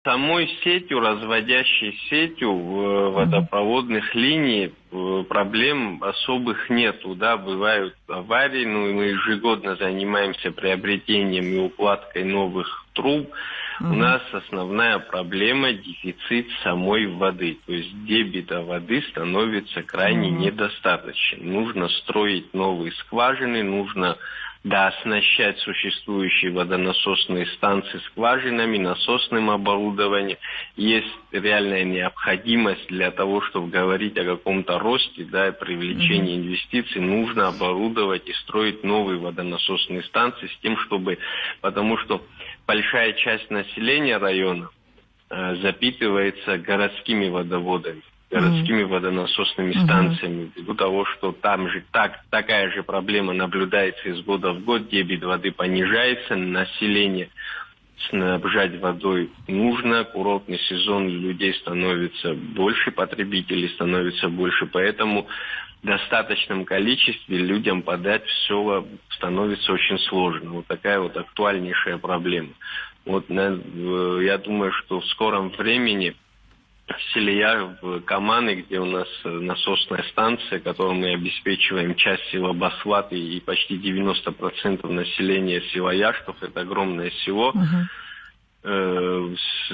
Самой сетью, разводящей сетью водопроводных линий проблем особых нету, да, бывают аварии, но мы ежегодно занимаемся приобретением и укладкой новых труб. У нас основная проблема — дефицит самой воды, то есть дебита воды становится крайне недостаточен. Нужно строить новые скважины, нужно дооснащать существующие водонасосные станции скважинами, насосным оборудованием. Есть реальная необходимость для того, чтобы говорить о каком-то росте, да, и привлечении инвестиций, нужно оборудовать и строить новые водонасосные станции с тем, чтобы, потому что большая часть населения района запитывается городскими водоводами, городскими водонасосными станциями, ввиду того, что там же такая же проблема наблюдается из года в год, дебит воды понижается, население снабжать водой нужно, курортный сезон, людей становится больше, потребителей становится больше, поэтому в достаточном количестве людям подать все становится очень сложно. Вот такая вот актуальнейшая проблема. Вот я думаю, что в скором времени в селе в Каманы, где у нас насосная станция, которую мы обеспечиваем часть села Басват и почти 90% населения села Яштов, это огромное село, с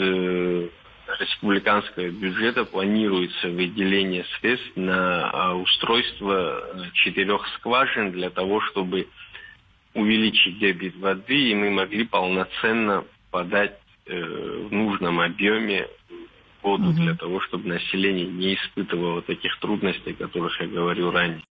республиканского бюджета планируется выделение средств на устройство 4 скважин для того, чтобы увеличить дебит воды, и мы могли полноценно подать в нужном объеме воду для того, чтобы население не испытывало таких трудностей, о которых я говорил ранее.